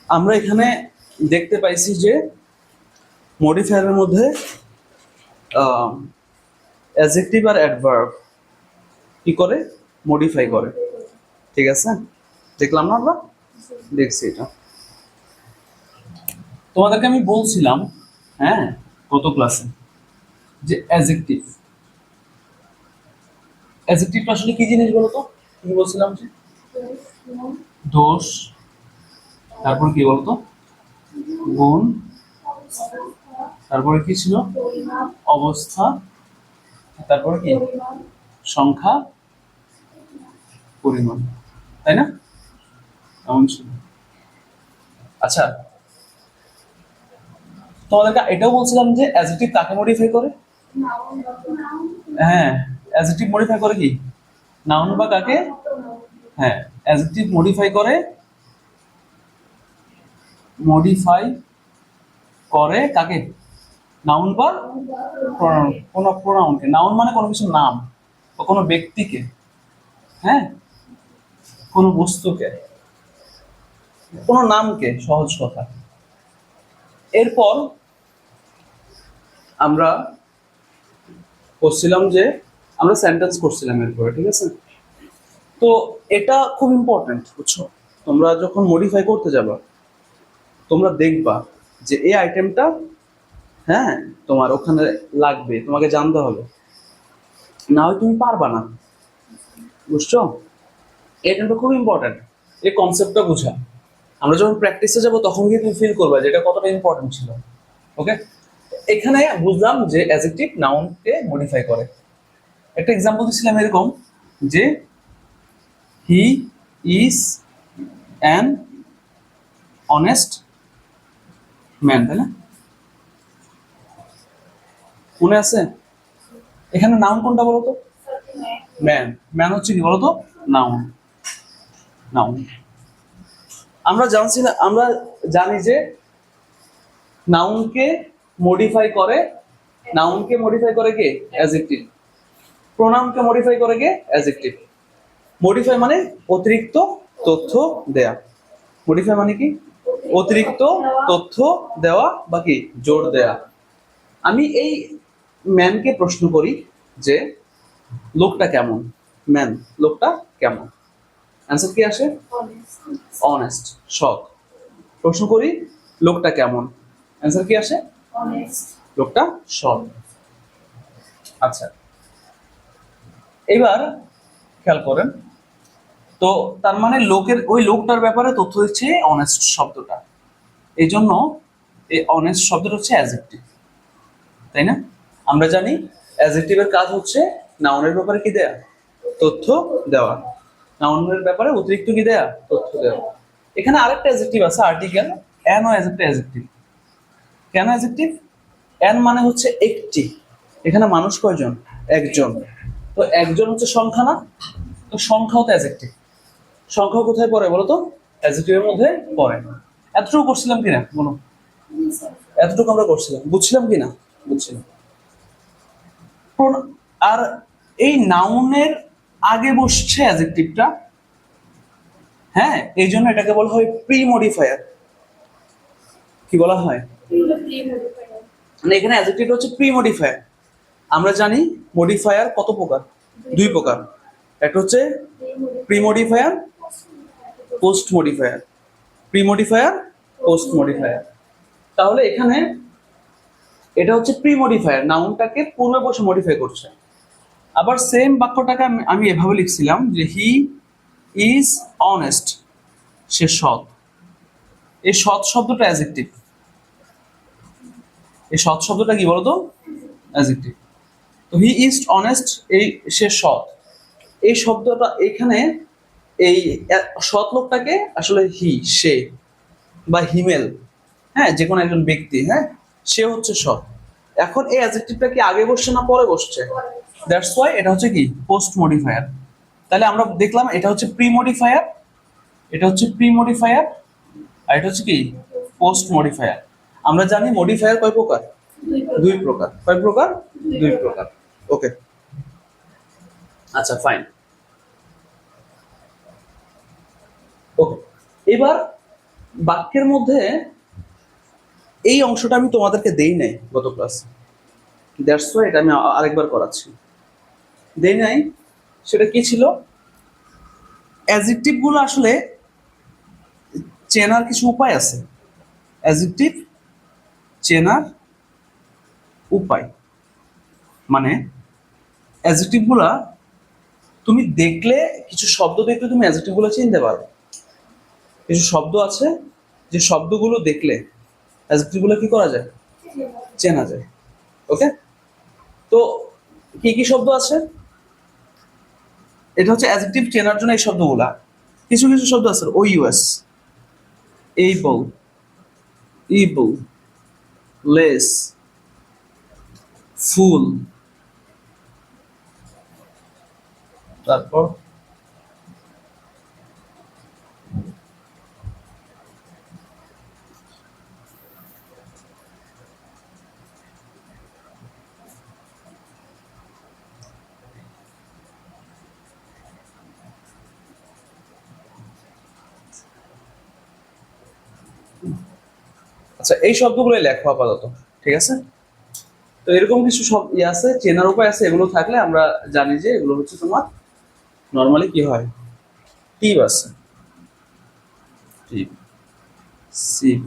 আমরা এখানে দেখতে পাইছি যে মডিফায়ারের মধ্যে অ্যাডজেক্টিভ আর অ্যাডভার্ব কি করে, মডিফাই করে। ঠিক আছে, দেখলাম না আমরা, দেখছি এটা। তোমাদেরকে আমি বলছিলাম, হ্যাঁ, গত ক্লাসে যে অ্যাডজেক্টিভ আসলে কি জিনিস বলো তো? কি বলছিলাম যে দোষ, তারপর কি বলতো, গুণ, তারপরে কি ছিল, অবস্থা, তারপরে কি, সংখ্যা, পরিমাণ, তাই না? এমন ছিল। আচ্ছা, তোমাদেরকে এটাও বলছিলাম যে অ্যাডজেক্টিভ কাকে মডিফাই করে? হ্যাঁ, অ্যাডজেক্টিভ মডিফাই করে কি, নাউন বা কাকে? হ্যাঁ, অ্যাডজেক্টিভ মডিফাই করে, কাকে? নাউন বা কোনো প্রোনাউনকে। নাউন মানে কোনো কিছু নাম বা কোনো ব্যক্তিকে, হ্যাঁ, কোনো বস্তুকে, কোনো নামকে, সহজ কথা। এরপর আমরা করছিলাম যে আমরা সেন্টেন্স করছিলাম এরপরে, ঠিক আছে? তো এটা খুব ইম্পর্টেন্ট, বুঝছো? তোমরা যখন মডিফাই করতে যাবা, তোমরা দেখবা যে এই আইটেমটা, হ্যাঁ, তোমার ওখানে লাগবে, তোমাকে জানতে হবে, না হয় তুমি পারবা না, বুঝছো? এই আইটেমটা খুব ইম্পর্টেন্ট, এই কনসেপ্টটা বুঝা। আমরা যখন প্র্যাকটিসে যাব তখন কি তুমি ফিল করবা যে এটা কতটা ইম্পর্টেন্ট ছিল। ওকে, এখানে বুঝলাম যে অ্যাডজেক্টিভ নাউনকে মডিফাই করে। একটা এক্সাম্পল দিছিলাম এরকম যে he is an honest man, তাই না? মনে আছে? এখানে নাউন কোনটা বলতো? ম্যান। ম্যান হচ্ছে কি বলতো? নাউন। নাউন। আমরা জানি যে নাউনকে মডিফাই করে, কে? অ্যাডজেক্টিভ। প্রোনাউনকে মডিফাই করে কে? অ্যাডজেক্টিভ। মডিফাই মানে অতিরিক্ত তথ্য দেয়া। মডিফাই মানে কি? অতিরিক্ত তথ্য দেওয়া বা কি জোর দেয়া। আমি এই ম্যানকে প্রশ্ন করি যে লোকটা কেমন? ম্যান, লোকটা কেমন? অ্যান্সার কি আসে? অনেস্ট, সৎ। প্রশ্ন করি লোকটা কেমন? অ্যান্সার কি আসে? লোকটা সৎ। আচ্ছা, এবার খেয়াল করেন তো, তার মানে ওই লোকটার ব্যাপারে তথ্য দিচ্ছে অনেস্ট শব্দটা। এই জন্য এই অনেস্ট শব্দটা হচ্ছে অ্যাডজেক্টিভ, তাই না? আমরা জানি অ্যাডজেক্টিভের কাজ হচ্ছে নাউনের ব্যাপারে কি দেয়া? তথ্য দেওয়া। নাউনের ব্যাপারে অতিরিক্ত কি দেয়া? তথ্য দেওয়া। এখানে আরেকটা অ্যাডজেক্টিভ আছে, আর্টিকেল। অ্যানও একটা অ্যাডজেক্টিভ। কেন অ্যাডজেক্টিভ? অ্যান মানে হচ্ছে একটি। এখানে মানুষ কয়জন? একজন। তো একজন হচ্ছে সংখ্যা না? তো সংখ্যাও তো অ্যাডজেক্টিভ। সংখ্যা কোথায় পড়ে বলো তো? অ্যাডজেক্টিভের মধ্যে পড়ে। এতটুকু করছিলাম কিনা বলো? এতটুকু আমরা করছিলাম, বুঝছিলাম কিনা? বুঝছিলাম। আর এই নাউনের আগে বসছে অ্যাডজেক্টিভটা, হ্যাঁ, এই জন্য এটাকে বলা হয় প্রি মডিফায়ার। কি বলা হয়? মানে এখানে অ্যাডজেক্টিভটা হচ্ছে প্রি মডিফায়ার। আমরা জানি মডিফায়ার কত প্রকার? দুই প্রকার। একটা হচ্ছে pre modifier, post modifier. Pre modifier, post modifier. তাহলে এখানে এটা হচ্ছে প্রি মডিফায়ার, নাউনটাকে পূর্বে বসে মডিফাই করছে। আবার সেম বাক্যটাকে আমি এভাবে লিখছিলাম যে হি ইজ অনেস্ট, সে সৎ। এই সৎ শব্দটা অ্যাডজেক্টিভ। এই সৎ শব্দটা কি বলতো? অ্যাডজেক্টিভ। তো হি ইজ অনেস্ট, এই সে সৎ। এই শব্দটা এখানে এই সৎ লোকটাকে আসলে সে বা হিমেল, হ্যাঁ, যে কোনো একজন ব্যক্তি, হ্যাঁ, সে হচ্ছে সৎ। এখন এই অ্যাডজেক্টিভটা কি আগে বসছে না পরে বসছে? দ্যাটস ওয়াই এটা হচ্ছে কি পোস্ট মডিফায়ার। তাহলে আমরা দেখলাম এটা হচ্ছে প্রি মডিফায়ার, এটা হচ্ছে প্রি মডিফায়ার, আর এটা হচ্ছে কি পোস্ট মডিফায়ার। আমরা জানি মডিফায়ার কয় প্রকার? দুই প্রকার। কয় প্রকার? দুই প্রকার। ওকে, আচ্ছা, ফাইন। ওকে, এবার বাক্যের মধ্যে এই অংশটা আমি তোমাদেরকে দেই নাই গত ক্লাসে, দ্যাটস ওয়াই এটা আমি আরেকবার করাচ্ছি। দেই নাই, সেটা কি ছিল? অ্যাডজেক্টিভ গুলো আসলে চেনার কিছু উপায় আছে। অ্যাডজেক্টিভ চেনার উপায় মানে অ্যাডজেক্টিভ গুলা তুমি দেখলে, কিছু শব্দ দেখলে তুমি অ্যাডজেক্টিভ গুলো চিনতে পারো। কিছু শব্দ আছে যে শব্দগুলো দেখলে অ্যাডজেক্টিভ গুলো কি করা যায়? চেনা যায়। ওকে, তো কি কি শব্দ আছে? এটা হচ্ছে অ্যাডজেক্টিভ চেনার জন্য এই শব্দগুলা। কিছু কিছু শব্দ আছে, ও ইউএস, এইবল, ইবল, লেস, ফুল, তারপর আচ্ছা, এই শব্দগুলো লেখো আপাতত, ঠিক আছে? তো এরকম কিছু সব আছে, চেনার উপায় আছে। এগুলো থাকলে আমরা জানি যে এগুলো হচ্ছে তোমার নর্মালি কি হয়, টিপ আছে, টিপ, সিপ,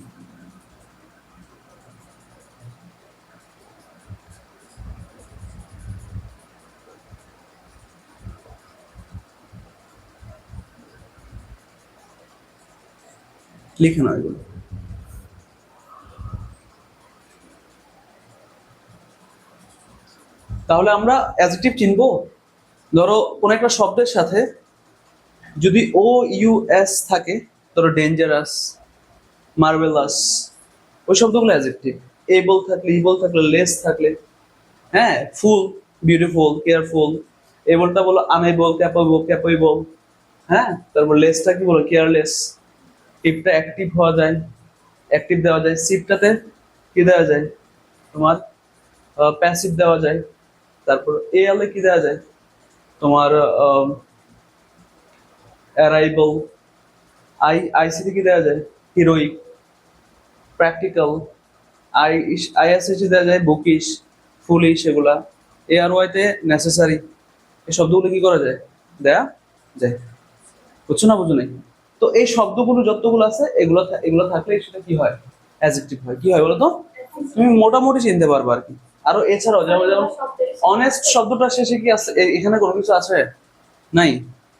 লিখে নাও এগুলো। তাহলে আমরা অ্যাডজেক্টিভ চিনবো। ধরো কোন একটা শব্দের সাথে যদি ও ইউএস থাকে, ধরো ডেঞ্জারাস, মার্ভেলাস, ওই শব্দগুলো অ্যাডজেক্টিভ। এবল থাকলে, ইবল থাকলে, লেস থাকলে, হ্যাঁ, ফুল, বিউটিফুল, কেয়ারফুল। এবলটা বলো আনএবল, ক্যাপেবল, হ্যাঁ। তারপর লেসটা কি বলো? কেয়ারলেস। টিপটা অ্যাক্টিভ হওয়া যায়, অ্যাক্টিভ দেওয়া যায়। সিপটাতে কি দেওয়া যায়? তোমার প্যাসিভ দেওয়া যায়। তারপর এ কি দেওয়া যায়? তোমার অ্যারাইভল। আইসিতে কি দেওয়া যায়? Heroic, practical. আইএসএসি দেওয়া যায় বুকিশ, ফুলিশ। এগুলা এআরওয়াইতে নেসেসারি। এই শব্দগুলো কি করা যায়? দেয়া যায়। বুঝছো না বুঝো নাই? তো এই শব্দগুলো যতগুলো আছে এগুলো এগুলো থাকলে সেটা কি হয়? অ্যাডজেক্টিভ হয়। কি হয় বলো তো? তুমি মোটামুটি চিনতে পারবে আর কি। আরো এছাড়াও যেমন যেমন অনেস্ট শব্দটা শেষে কি আছে? এখানে কোনো কিছু আছে? নাই।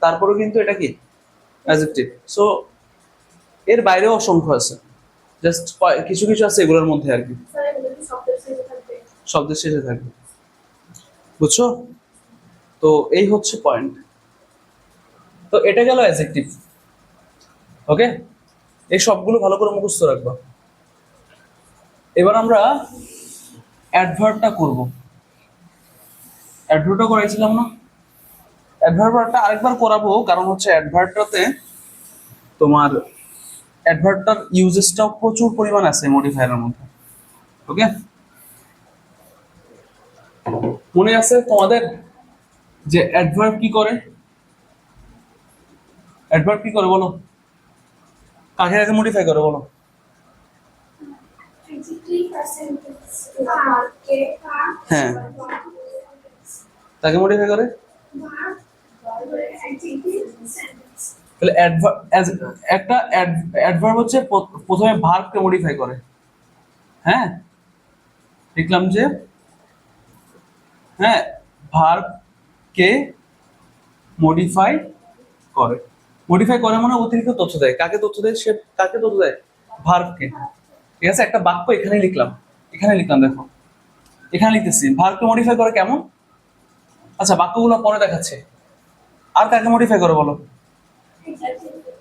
তারপরেও কিন্তু এটা কি অ্যাডজেক্টিভ। সো এর বাইরেও অসংখ্য আছে, জাস্ট কিছু কিছু আছে এগুলোর মধ্যে আর কি, শব্দের শেষে থাকবে। বুঝছো? তো এই হচ্ছে পয়েন্ট। তো এটা গেল অ্যাডজেক্টিভ। ওকে, এই সবগুলো ভালো করে মুখস্থ রাখবা। এবার আমরা অ্যাডভার্বটা করব। অ্যাডভার্বটা করাইছিলাম না? অ্যাডভার্বটা আরেকবার করাবো, কারণ হচ্ছে অ্যাডভার্বটাতে তোমার অ্যাডভার্বটার ইউজেসটাও প্রচুর পরিমাণ আছে মডিফায়ারের মধ্যে। ওকে, মনে আছে তোমাদের যে অ্যাডভার্ব কি করে? অ্যাডভার্ব কি করে বলো? কাকে কাকে মডিফাই করে বলো? হ্যাঁ, তাকে মডিফাই করে। তাহলে একটা অ্যাডভার্ব হচ্ছে প্রথমে ভার্বকে মডিফাই করে। হ্যাঁ, দেখলাম যে হ্যাঁ, ভার্বকে মডিফাই করে। মডিফাই করে মানে অতিরিক্ত তথ্য দেয়। কাকে তথ্য দেয়? সে কাকে তথ্য দেয়? ভার্বকে। ঠিক আছে, একটা বাক্য এখানে লিখলাম, দেখো এখানে লিখতেছি ভার্বকে মডিফাই করে কেমন? আচ্ছা, বাক্যগুলো পরে দেখাচ্ছে। আর কাকে মডিফাই করে বলো?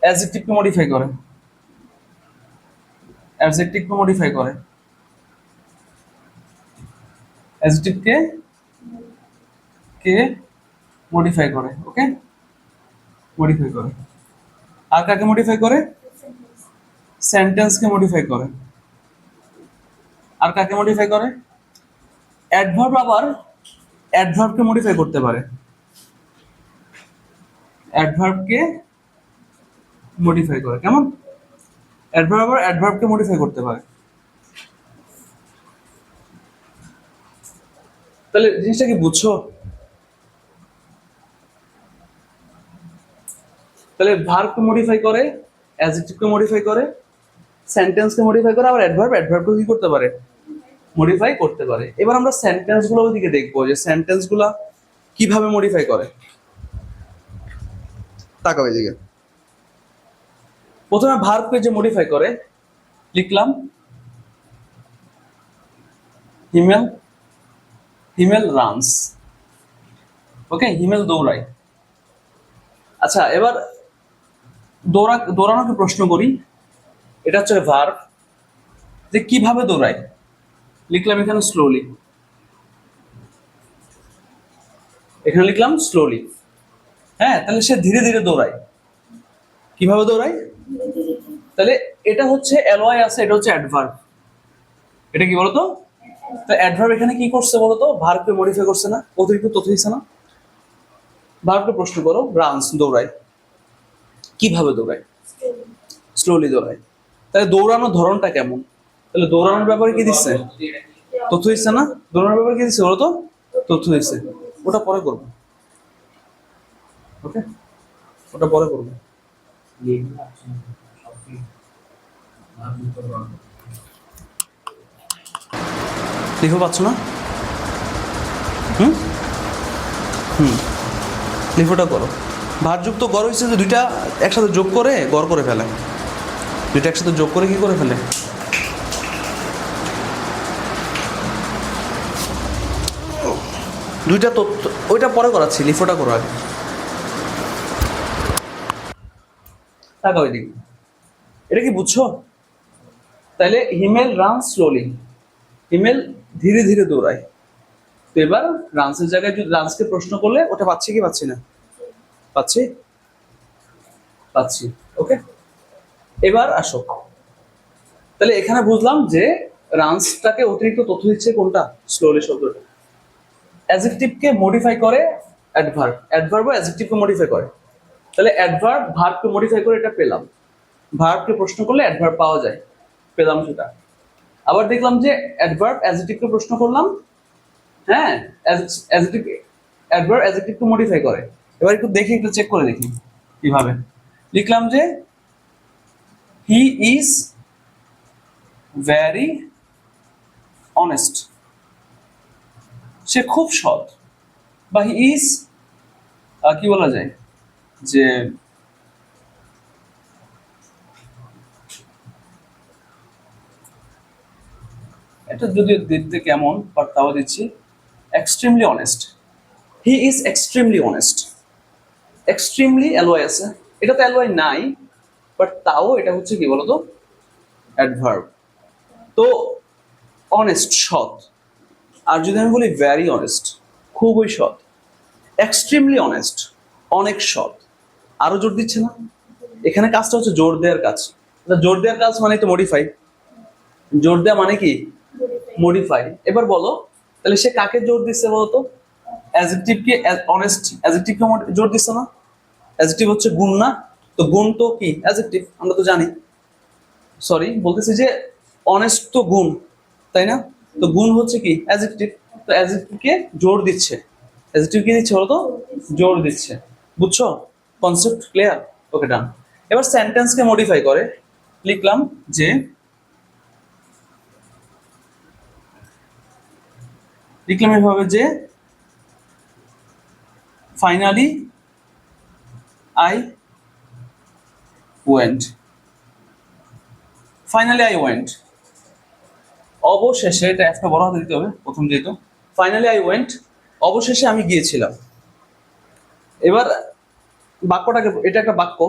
অ্যাডজেক্টিভকে মডিফাই করে। অ্যাডজেক্টিভকে মডিফাই করে। অ্যাডজেক্টিভকে কে মডিফাই করে। ওকে, মডিফাই করে। আর কাকে মডিফাই করে? সেন্টেন্সকে মডিফাই করে। আর কাকে মডিফাই করে? অ্যাডভার্ব আবার অ্যাডভার্বকে মডিফাই করতে পারে। অ্যাডভার্বকে মডিফাই করে কেমন? অ্যাডভার্ব আবার অ্যাডভার্বকে মডিফাই করতে পারে। তাহলে জিনিসটা কি বুঝছো? তাহলে ভার্বকে মডিফাই করে, অ্যাডজেক্টিভকে মডিফাই করে, সেন্টেন্সকে মডিফাই করে, আবার অ্যাডভার্বকে কি করতে পারে? মডিফাই করতে পারে। এবার আমরা সেন্টেন্স গুলোর দিকে দেখবো যে সেন্টেন্স গুলা কিভাবে মডিফাই করে। তাকাও এদিকে। প্রথমে ভার্বকে যে মডিফাই করে, লিখলাম হিমেল হিমেল রানস। ওকে, হিমেল দৌড়ায়। আচ্ছা, এবার দৌড়ানোকে প্রশ্ন করি। এটা হচ্ছে ভার্ব, যে কিভাবে দৌড়ায়। লিখলাম এখানে স্লোলি, এখানে লিখলাম স্লোলি। হ্যাঁ, তাহলে সে ধীরে ধীরে দৌড়ায়। কিভাবে দৌড়ায়? তাহলে এটা হচ্ছে এলওয়াই আছে, এটা হচ্ছে অ্যাডভার্ব। এটা কি বলতো? তো অ্যাডভার্ব এখানে কি করছে বলতো? ভার্বকে মডিফাই করছে না? অতিরিক্ত তথ্য দিচ্ছে না? ভার্বকে প্রশ্ন করো, রানস দৌড়ায়। কিভাবে দৌড়ায়? স্লোলি দৌড়ায়। তাহলে দৌড়ানোর ধরনটা কেমন? তাহলে দৌড়ানোর ব্যাপারে কি দিচ্ছে? তথ্য দিচ্ছে না? দৌড়ানোর ব্যাপারে কি দিচ্ছে বলতো? তথ্য দিচ্ছে। ওটা পরে করবো। ওকে, ওটা পরে করবো। লিখো পাচ্ছ না? হুম হুম লিখোটা করো। ভারযুক্ত গড় হচ্ছে যে দুইটা একসাথে যোগ করে গড় করে ফেলে। দুইটা একসাথে যোগ করে কি করে ফেলে? দুইটা তথ্য, ওইটা পরে করাচ্ছি, লিফোটা করো আগে। তাকাও এদিকে। এটা কি বুঝছো? তাহলে হিমেল রান স্লোলি, হিমেল ধীরে ধীরে দৌড়ায়। তো এবার রানসের জায়গায় যদি রানসকে প্রশ্ন করলে ওটা পাচ্ছি কি পাচ্ছি না? পাচ্ছি, পাচ্ছি। ওকে, এবার আসো। তাহলে এখানে বুঝলাম যে রানসটাকে অতিরিক্ত তথ্য দিচ্ছে কোনটা? স্লোলি শব্দটা। অ্যাডজেক্টিভকে মডিফাই করে অ্যাডভার্ব, অ্যাডভার্বও অ্যাডজেক্টিভকে মডিফাই করে। তাহলে অ্যাডভার্ব ভার্বকে মডিফাই করে এটা পেলাম। ভার্বকে প্রশ্ন করলে অ্যাডভার্ব পাওয়া যায়, পেলাম সেটা। আবার দেখলাম যে অ্যাডভার্ব অ্যাডজেক্টিভকে প্রশ্ন করলাম। হ্যাঁ, অ্যাডজেক্টিভ অ্যাডভার্ব অ্যাডজেক্টিভকে মডিফাই করে। এবার একটু দেখি, একটু চেক করে দেখি কিভাবে। লিখলাম যে হি ইজ ভেরি অনেস্ট, সে খুব সৎ। বা হি ইজ, কি বলা যায়, যে এটা যদিও দিতে কেমন, বাট তাও দিচ্ছি, extremely honest. He is extremely honest. Extremely অ্যালওয়াই আছে, এটা তো অ্যালওয়াই নাই, বাট তাও এটা হচ্ছে কি বলতো? অ্যাডভার্ব। তো অনেস্ট সৎ। আর যদি আমি বলি ভ্যারি অনেস্ট, খুবই সৎ। এক্সট্রিমলি অনেস্ট, অনেক সৎ। আরো জোর দিচ্ছে না? এখানে কাজটা হচ্ছে জোর দেওয়ার কাজ। জোর দেওয়ার কাজ মানে তো মডিফাই। জোর দেওয়া মানে কি? মডিফাই। এবার বলো, তাহলে সে কাকে জোর দিচ্ছে বলতো? অ্যাডজেক্টিভকে, অনেস্ট অ্যাডজেক্টিভকে জোর দিচ্ছে না? অ্যাডজেক্টিভ হচ্ছে গুণ না? তো গুণ তো কি? অ্যাডজেক্টিভ, আমরা তো জানি। সরি, বলতেছি যে অনেস্ট তো গুণ, তাই না? তো গুণ হচ্ছে কি? অ্যাডজেক্টিভ। তো অ্যাডজেক্টিভকে জোর দিচ্ছে। অ্যাডজেক্টিভ কি দিচ্ছে বলতো? জোর দিচ্ছে। বুঝছো? Concept clear? Okay, done. এবার সেন্টেন্সকে মডিফাই করে। লিখলাম যে, লিখলাম এভাবে যে finally I went. Finally I went, অবশেষে, এটা একটা বড় হাতে দিতে হবে প্রথম যেহেতু। ফাইনালি আই ওয়েন্ট, অবশেষে আমি গিয়েছিলাম। এবার বাক্যটাকে, এটা একটা বাক্য।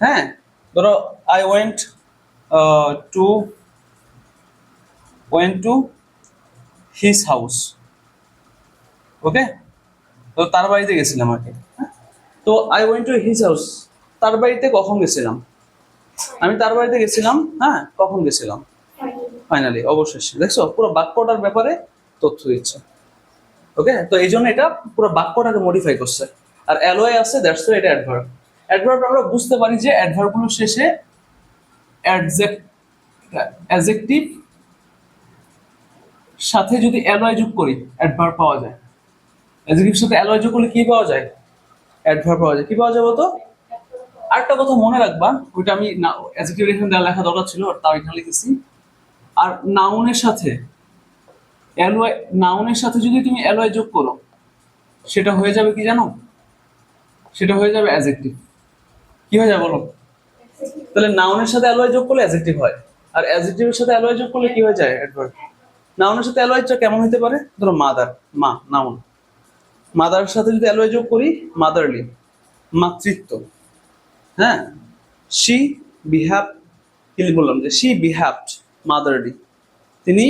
হ্যাঁ, ধরো I too went to his house. Okay, তো তার বাড়িতে গেছিলাম আর কি। তো I went to his house, তার বাড়িতে কখন গেছিলাম? আমি তার বাড়িতে গেছিলাম। হ্যাঁ, কখন গেছিলাম? ফাইনালি, অবশেষে। দেখছো, পুরো বাক্যটার ব্যাপারে তথ্য দিচ্ছে। ওকে, তো এই জন্য এটা পুরো বাক্যটাকে মডিফাই করছে। আর অ্যালওয়াই আছে, দ্যাটস ওয়াই এটা অ্যাডভার্ব। অ্যাডভার্ব আমরা বুঝতে পারি যে অ্যাডভার্বগুলোর শেষে অ্যাডজেক্টিভ সাথে যদি অ্যালয় যোগ করি অ্যাডভার্ব পাওয়া যায়। অ্যাডজেক্টিভ সাথে অ্যালয় যোগ করলে কি পাওয়া যায়? অ্যাডভার্ব পাওয়া যায়। কি পাওয়া যায় বলতো? আরেকটা কথা মনে রাখবা, ওইটা আমি অ্যাডজেক্টিভ এখানে লেখা দরকার ছিল, তাও এখানে লিখেছি। আর নাউনের সাথে যদি তুমি অ্যালয় যোগ করো, সেটা হয়ে যাবে কি জানো? সেটা হয়ে যাবে অ্যাডজেক্টিভ। কি হয়ে যাবে বলো? তাহলে নাউনের সাথে অ্যালয় যোগ করলে অ্যাডজেক্টিভ হয়, আর অ্যাডজেক্টিভের সাথে অ্যালয় যোগ করলে কি হয়ে যায়? অ্যাডভার্ব। নাউনের সাথে অ্যালয়টা কেমন হতে পারে? ধরো মাদার, মা, নাউন। মাদারের সাথে যদি অ্যালয় যোগ করি, মাদারলি, মাতৃত্ব। হ্যাঁ, শি বিহ্যাভ, কি বললাম যে শি বিহ্যাভড মাদারলি, তিনি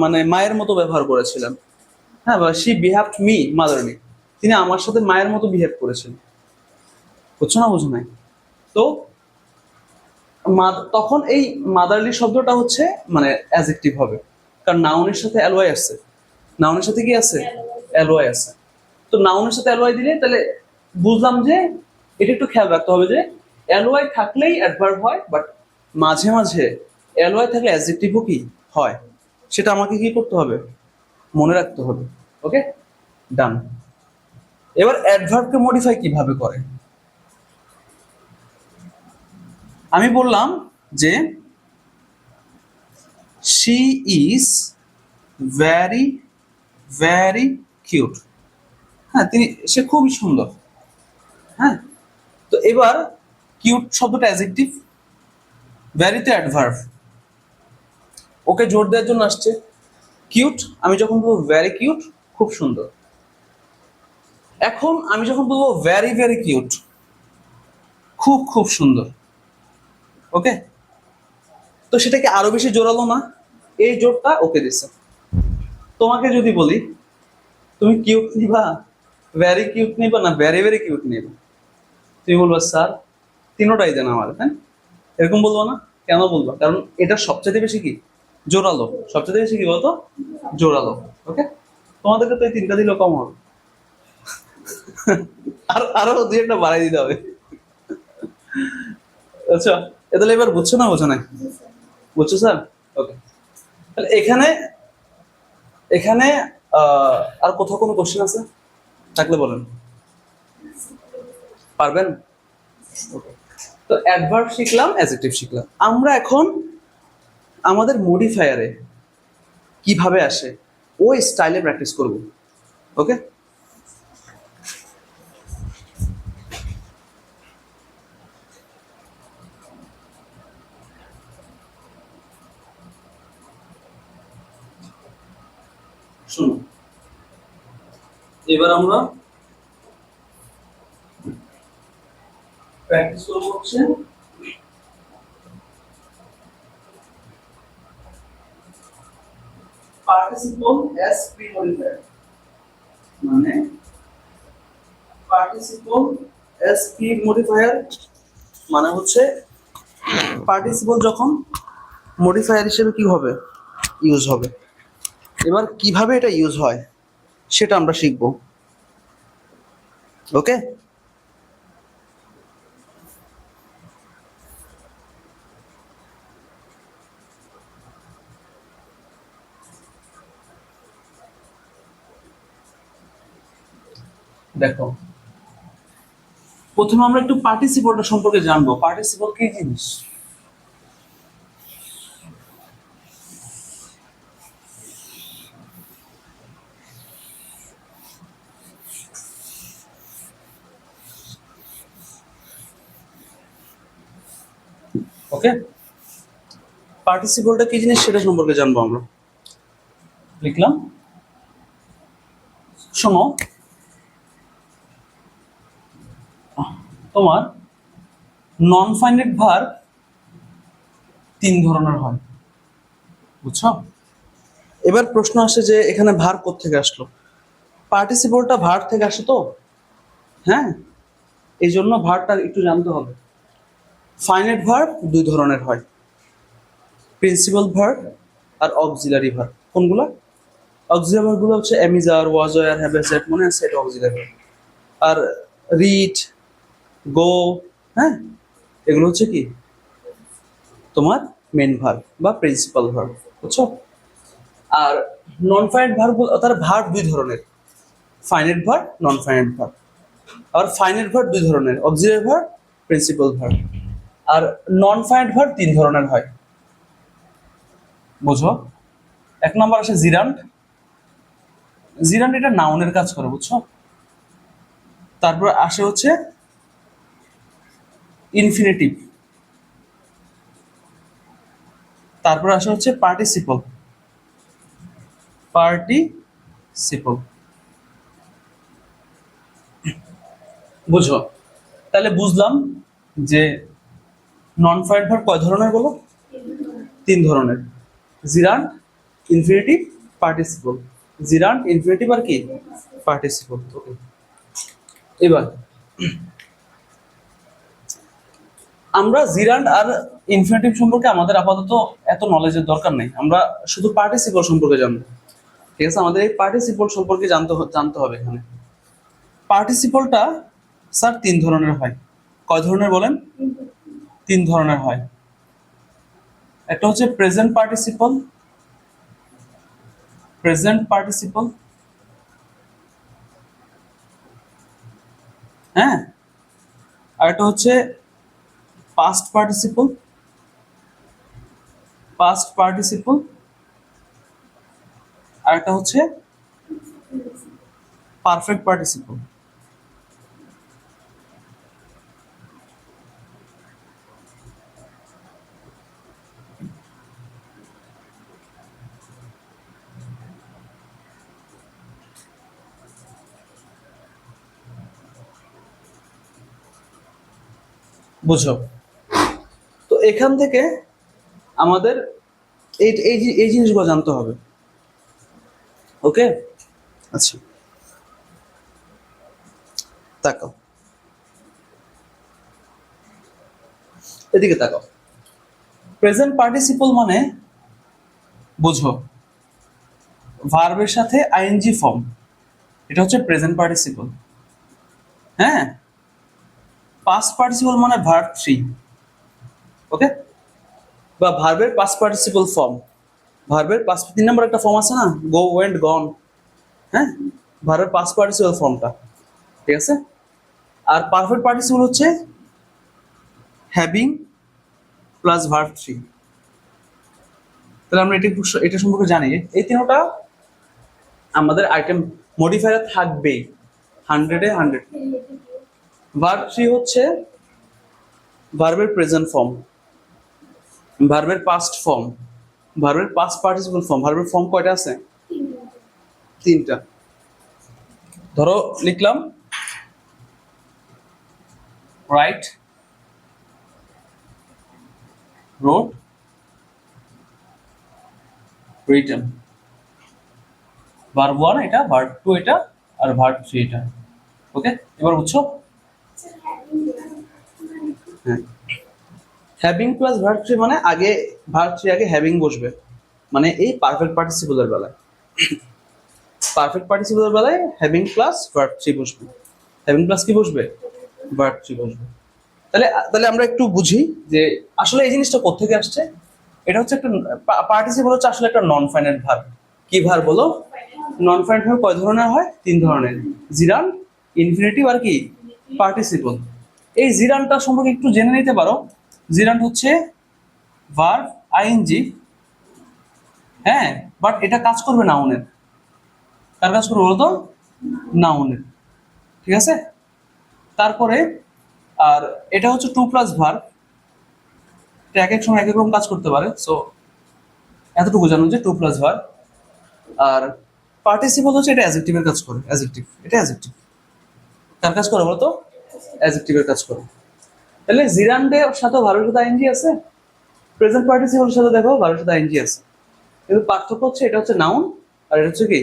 মানে মায়ের মতো ব্যবহার করেছিলেন। হ্যাঁ, বা শি বিহ্যাভড মি মাদারলি, তিনি আমার সাথে মায়ের মতো বিহেভ করেছেন। বুঝছো না? বুঝো নাই? তো তখন এই মাদারলি শব্দটা হচ্ছে মানে অ্যাডজেক্টিভ হবে, কারণ নাউনের সাথে অ্যালয় আছে। নাউনের সাথে কি আছে? অ্যালয় আছে। তো নাউনের সাথে অ্যালয় দিলে তাহলে বুঝলাম যে এটা একটু খেয়াল রাখতে হবে যে অ্যালয় থাকলেই অ্যাডভার্ব হয়, বাট মাঝে মাঝে অ্যালয় থাকলে অ্যাডজেক্টিভও কি হয়, সেটা আমাকে কি করতে হবে? মনে রাখতে হবে। ওকে, ডান। এবার অ্যাডভার্বকে মডিফাই কিভাবে করে? আমি বললাম যে she is very very cute. হ্যাঁ, সে খুবই সুন্দর। হ্যাঁ, তো এবার কিউট শব্দটা অ্যাডজেক্টিভ, ভ্যারিতে অ্যাডভার্ব, ওকে জোর দেওয়ার জন্য আসছে। কিউট, আমি যখন বলবো ভ্যারি কিউট, খুব সুন্দর। এখন আমি যখন বলবো ভ্যারি ভ্যারি কিউট, খুব খুব সুন্দর। ওকে, তো সেটাকে আরো বেশি জোরালো না? এই জোরটা ওকে দিছে। তোমাকে যদি বলি তুমি কিউট নিবা, ভ্যারি কিউট নিবা, না ভ্যারি ভ্যারি কিউট নিবা, তুমি বলবা স্যার তিনোটাই দেন আমার। হ্যাঁ, এরকম বলবো না? কেন বলবো? কারণ এটা সবচেয়ে বেশি কি জোরালো, সবচেয়ে বেশি কি বলতো জোরালো। ওকে, তোমাদেরকে তো এই তিনটা দিলেও কম হবে, আরো দুই একটা বাড়াই দিতে হবে। আচ্ছা, তাহলে এবার বুঝছো না বোঝো না? বুঝছো স্যার? ওকে, তাহলে এখানে এখানে আর কোথাও কোনো কোশ্চেন আছে থাকলে বলেন, পারবেন? তো অ্যাডভার্ব শিখলাম, অ্যাডজেক্টিভ শিখলাম। আমরা এখন আমাদের মডিফায়ারে কিভাবে আসে ওই স্টাইলে প্র্যাকটিস করব। ওকে, শুনো, এবার আমরা প্র্যাকটিস করব হচ্ছে পার্টিসিপল অ্যাজ প্রি মডিফায়ার। মানে পার্টিসিপল অ্যাজ প্রি মডিফায়ার মানে হচ্ছে পার্টিসিপল যখন মডিফায়ার হিসেবে কি হবে, ইউজ হবে। এবার কিভাবে এটা ইউজ হয় সেটা আমরা শিখব। ওকে, দেখো প্রথমে আমরা একটু পার্টিসিপলটা সম্পর্কে জানবো। পার্টিসিপল কি জিনিস? ওকে, পার্টিসিপলটা কি জিনিস সেটা সম্পর্কে জানবো আমরা। লিখলাম, শোনো, তোমার নন ফাইনাইট ভার্ব তিন ধরনের হয়, বুঝছো? এবার প্রশ্ন আসে যে এখানে ভার্ব কোত্থেকে আসলো? পার্টিসিপলটা ভার্ব থেকে আসে তো। হ্যাঁ, এই জন্য ভার্বটা একটু জানতে হবে। ফাইনাইট ভার্ব দুই ধরনের হয়, প্রিন্সিপাল ভার্ব আর অক্সিলারি ভার্ব। কোনগুলা? অক্সিলারি ভার্বগুলো হচ্ছে এমিজার, ওয়াজয়ার, হ্যাভেসেট, মনে আছে? এটা অক্সিলারি ভার্ব। আর রিড, গো, হ্যাঁ, এগুলো হচ্ছে কি তোমার মেন ভার্ব বা প্রিন্সিপাল ভার্ব, বুঝছো? আর নন ফাইনাইট ভার্ব, তার ভার্ব দুই ধরনের, finite verb, non finite verb. আর ফাইনাইট ভার্ব দুই ধরনের, অক্সিলারি ভার্ব, প্রিন্সিপাল ভার্ব। আর নন ফাইনাইট ভার্ব তিন ধরনের হয়, বুঝো? এক নম্বর আসে জিরান্ড। জিরান্ড এটা নাউনের কাজ করে, বুঝছো? তারপর আসে হচ্ছে ইনফিনিটিভ, তারপর আসে হচ্ছে পার্টিসিপল। পার্টিসিপল, বুঝো? তাহলে বুঝলাম যে নন ফাইনাইট ভার্ব কয় ধরনের বলো? তিন ধরনের, gerund, infinitive, participle. Gerund, infinitive আর কি পার্টিসিপল। ওকে, এবার আমরা জিরান্ড আর ইনফিনিটিভ সম্পর্কে আমাদের আপাতত এত নলেজের দরকার নেই, আমরা শুধু পার্টিসিপল সম্পর্কে জানবো। ঠিক আছে, আমাদের এই পার্টিসিপল সম্পর্কে জানতে হবে। এখানে পার্টিসিপলটা স্যার তিন ধরনের হয়। কয় ধরনের বলেন? তিন ধরনের হয়। একটা হচ্ছে প্রেজেন্ট পার্টিসিপল, প্রেজেন্ট পার্টিসিপল, হ্যাঁ। আর একটা হচ্ছে পাস্ট পার্টিসিপল, পাস্ট পার্টিসিপল। আর একটা হচ্ছে পারফেক্ট পার্টিসিপল। বুঝো? তো এখান থেকে আমাদের এই জিনিসগুলো জানতে হবে। ওকে, আচ্ছা, তাকাও, এদিকে তাকাও। প্রেজেন্ট পার্টিসিপল মানে বুঝো ভার্বের সাথে আইএনজি ফর্ম, এটা হচ্ছে প্রেজেন্ট পার্টিসিপল। হ্যাঁ, পাস্ট পার্টিসিপল মানে ভার্ব থ্রি। ওকে, বা ভার্বের পাস্ট পার্টিসিপল ফর্ম। ভার্বের পাস্ট তিন নম্বর একটা ফর্ম আছে না, গো, ওয়েন্ট, গন। হ্যাঁ, ভার্বের পাস্ট পার্টিসিপল ফর্মটা, ঠিক আছে। আর পারফেক্ট পার্টিসিপল হচ্ছে হ্যাভিং প্লাস ভার্ব থ্রি। তাহলে আমরা এটা সম্পর্কে জানি, এই তিনটা আমাদের আইটেম মডিফায়ার থাকবেই, 100-এ 100। ভার্ব থ্রি হচ্ছে ভার্বের প্রেজেন্ট ফর্ম, ভার্বের পাস্ট ফর্ম, ভার্বের পাস্ট পার্টিসিপল ফর্ম। ভার্বের ফর্ম কয়টা আছে? তিনটা। ধরো লিখলাম right, road, written. Verb one এটা, ভার্ব টু এটা, আর ভার্ব থ্রি এটা। ওকে, এবার বুঝছো? হ্যাঁ, হ্যাভিং প্লাস ভার্ব থ্রি মানে আগে ভার্ব থ্রি আগে হ্যাভিং বসবে, মানে এই পারফেক্ট পার্টিসিপলের বেলায়। পারফেক্ট পার্টিসিপলের বেলায় হ্যাভিং প্লাস ভার্ব থ্রি বসবে। হ্যাভিং প্লাস কি বসবে? ভার্ব থ্রি বসবে। তাহলে তাহলে আমরা একটু বুঝি যে আসলে এই জিনিসটা কোত্থেকে আসছে। এটা হচ্ছে একটা পার্টিসিপল, হচ্ছে আসলে একটা নন ফাইনাইট ভার্ব। কি ভার্ব বলো? নন ফাইনাইট ভার্ব কয় ধরনের হয়? তিন ধরনের, জিরান, ইনফিনিটিভ আর কি পার্টিসিপল। এই জিরানটা সম্পর্কে একটু জেনে নিতে পারো। জিরান হচ্ছে ভার্ব আইএনজি, হ্যাঁ, বাট এটা কাজ করবে নাউনের। কার কাজ করবে বলতো? নাউনের, ঠিক আছে। তারপরে আর এটা হচ্ছে টু প্লাস ভার্ব, এক এক সময় এক এক রকম কাজ করতে পারে। সো এতটুকু জানো যে টু প্লাস ভার্ব। আর পার্টিসিপল হচ্ছে এটা অ্যাডজেক্টিভের কাজ করে, অ্যাডজেক্টিভ, এটা অ্যাডজেক্টিভ। কার কাজ করে বলতো? অ্যাডজেক্টিভের কাজ করে। তাহলে জিরান্ডের সাথে ভার্বের সাথে আইএনজি আছে, প্রেজেন্ট পার্টিসিপলের সাথে দেখো ভার্বের সাথে আইএনজি আছে, কিন্তু পার্থক্য হচ্ছে এটা হচ্ছে নাউন আর এটা হচ্ছে কি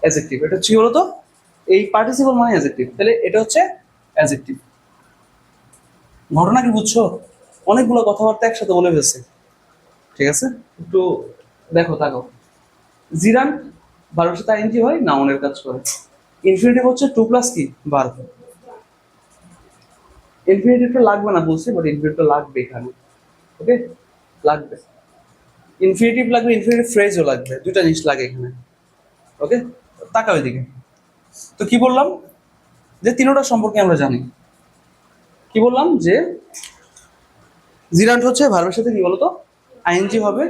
অ্যাডজেক্টিভ। এটা হচ্ছে কি বলতো? এই পার্টিসিপল মানে অ্যাডজেক্টিভ, তাহলে এটা হচ্ছে অ্যাডজেক্টিভ। ঘটনা কি বুঝছো? অনেকগুলো কথাবার্তা একসাথে বলে ফেলছে, ঠিক আছে। একটু দেখো, তাকাও। জিরান ভার্বের সাথে আইএনজি হয়, নাউনের কাজ করে। ইনফিনিটিভ হচ্ছে টু প্লাস কি ভার্ব। ইনফিনিটিভটা লাগবে না বলছি, বাট ইনফিনিটিভটা লাগবে এখানে। ওকে, লাগবে ইনফিনিটিভ, লাগবে ইনফিনিটিভ ফ্রেজও লাগবে, দুইটা জিনিস লাগে এখানে। ওকে, তাকাও এদিকে। তো কি বললাম যে তিনোটা সম্পর্কে আমরা জানি। কি বললাম যে জিরান্ট হচ্ছে ভার্বের সাথে কি বলতো আইএনজি হবে,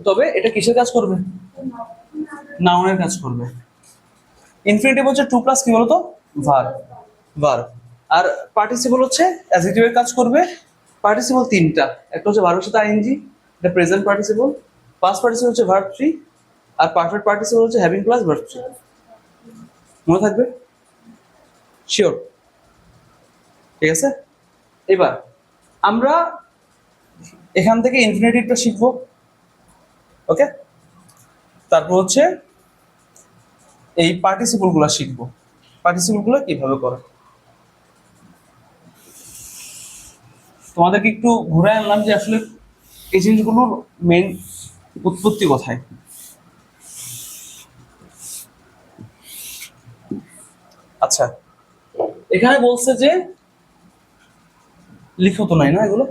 তবে এটা কিসের কাজ করবে? নাউনের কাজ করবে। ইনফিনিটিভ হচ্ছে টু প্লাস কি বলতো ভার্ব, ভার্ব। আর পার্টিসিপল হচ্ছে অ্যাডজেক্টিভের কাজ করবে। পার্টিসিপল তিনটা, একটা হচ্ছে ভার্বের সাথে আইএনজি, এটা প্রেজেন্ট পার্টিসিপল। পাস্ট পার্টিসিপল হচ্ছে ভার্ব থ্রি, আর পারফেক্ট পার্টিসিপল হচ্ছে হ্যাভিং প্লাস ভার্ব থ্রি। মনে থাকবে? শিওর? ঠিক আছে, এবার আমরা এখান থেকে ইনফিনিটিভটা শিখবো। ওকে, তারপর হচ্ছে এই পার্টিসিপল গুলা শিখবো, পার্টিসিপল গুলো কিভাবে করে। তোমাদেরকে একটু ঘুরে আনলাম যে আসলে এই জিনিসগুলোর মেইন উৎপত্তি কোথায়। আচ্ছা, এখানে বলছে যে লিখো তো নাই না এগুলো,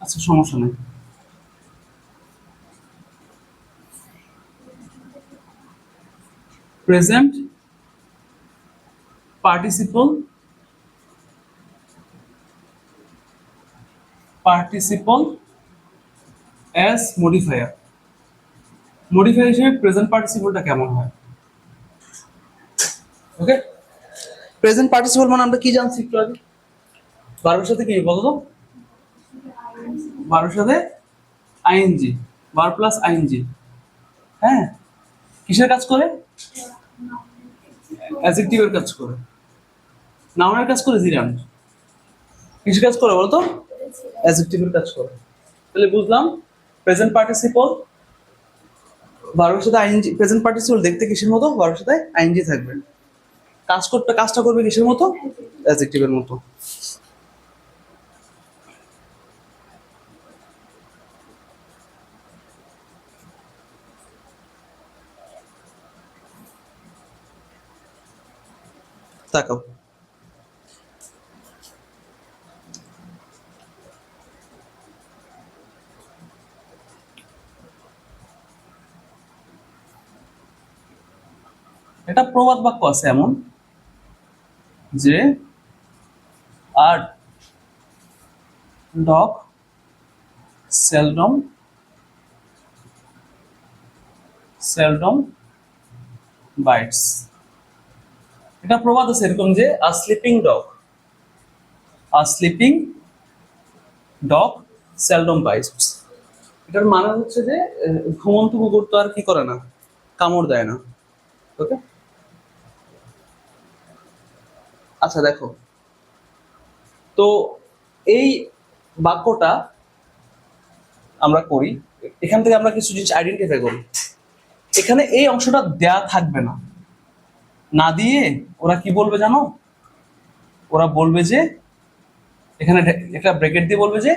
আচ্ছা সমস্যা নেই। Present participle, participle as modifier. Modifier হিসেবে প্রেজেন্ট পার্টিসিপলটা কেমন হয়? ওকে, প্রেজেন্ট পার্টিসিপল মানে আমরা কি জানছি একটু আগে? ভার্বের সাথে কি বলতো? ভার্বের সাথে আইএনজি, ভার্ব প্লাস আইএনজি। হ্যাঁ, কিসের কাজ করে? অ্যাডজেক্টিভের কাজ করে। নাউনের কাজ করে জিরান্ট। কিসের কাজ করে বলতো? অ্যাডজেক্টিভের কাজ করে। তাহলে বুঝলাম প্রেজেন্ট পার্টিসিপল ভার্বের সাথে আইএনজি, প্রেজেন্ট পার্টিসিপল দেখতে কিসের মতো? ভার্বের সাথে আইএনজি থাকবে। কাজটা করবে কিসের মতো? অ্যাডজেক্টিভের মতো। তাকাও, এটা প্রবাদ বাক্য আছে এমন যে আর ডগ সেলডম সেলডম বাইটস। এটা প্রবাদ আছে এরকম যে আ স্লিপিং ডগ সেলডম বাইটস। এটার মানে হচ্ছে যে ঘুমন্ত কুকুর তো আর কি করে না, কামড় দেয় না। ওকে, আচ্ছা দেখো তো এই বাক্যটা আমরা করি, এখান থেকে আমরা কিছু জিনিস আইডেন্টিফাই করি। এখানে এই অংশটা দেয়া থাকবে না, না দিয়ে ওরা কি বলবে জানো? ওরা বলবে যে এখানে একটা ব্র্যাকেট দিয়ে বলবে যে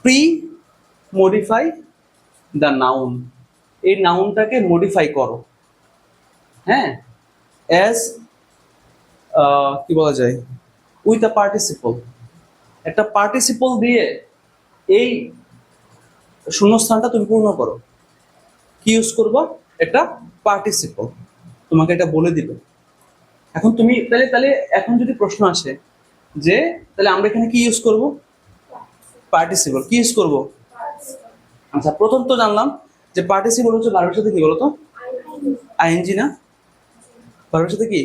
প্রি মডিফাই দ্য নাউন। এই নাউনটাকে মডিফাই করো। হ্যাঁ, অ্যাজ কি বলা যায়, উইথ আ পার্টিসিপল। একটা পার্টিসিপল দিয়ে এই শূন্যস্থানটা তুমি পূর্ণ করো। কি ইউজ করবো? একটা পার্টিসিপল তোমাকে এটা বলে দিবে। এখন তুমি তাহলে তাহলে এখন যদি প্রশ্ন আসে যে তাহলে আমরা এখানে কি ইউজ করব? পার্টিসিপল। কি ইউজ করব? আচ্ছা, প্রথম তো জানলাম যে পার্টিসিপল হচ্ছে ভার্বের সাথে কি বলতো আইএনজি না? ভার্বের সাথে কি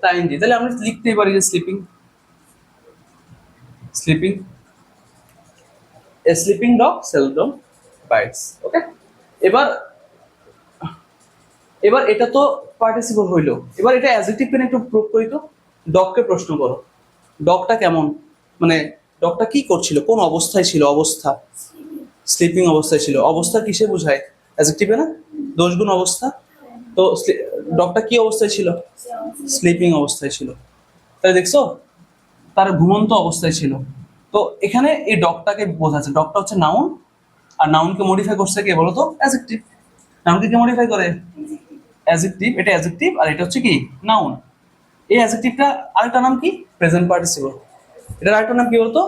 আইএনজি। তাহলে আমরা লিখতেই পারি যে স্লিপিং, স্লিপিং এ স্লিপিং ডগ সেলডম বাইটস। ওকে, এবার এবার এটা তো পার্টিসিপল হইলো, এবার এটা অ্যাডজেক্টিভ পেন একটু প্রুভ করি তো। ডগকে প্রশ্ন করো, ডগটা কেমন, মানে ডগটা কি করছিল, কোন অবস্থায় ছিল? অবস্থা স্লিপিং অবস্থায় ছিল। অবস্থা কিসে বোঝায়? অ্যাডজেক্টিভে না? দোষগুণ অবস্থা। তো ডগটা কি অবস্থায় ছিল? স্লিপিং অবস্থায় ছিল। তাই দেখছো, তার ঘুমন্ত অবস্থায় ছিল। তো এখানে এই ডগটাকে বোঝাচ্ছে, ডগটা হচ্ছে নাউন, আর নাউনকে মডিফাই করছে কে বলো তো? অ্যাডজেক্টিভ। নাউনকে কে মডিফাই করে? অ্যাডজেক্টিভ। এটা অ্যাডজেক্টিভ আর এটা হচ্ছে কি নাউন। এই অ্যাডজেক্টিভটা আরেকটা নাম কি? Present participle. এটার আরেকটা নাম কি বলতো?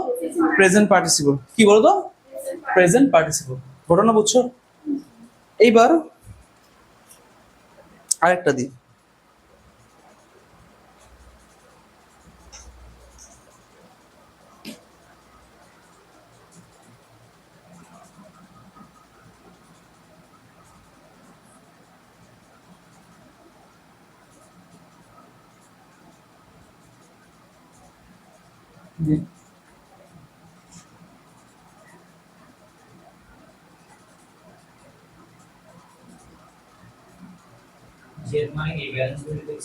Present participle. কি বলতো? Present participle. ঘটনা বুঝছো? এইবার আরেকটা দিই। Germany evaluated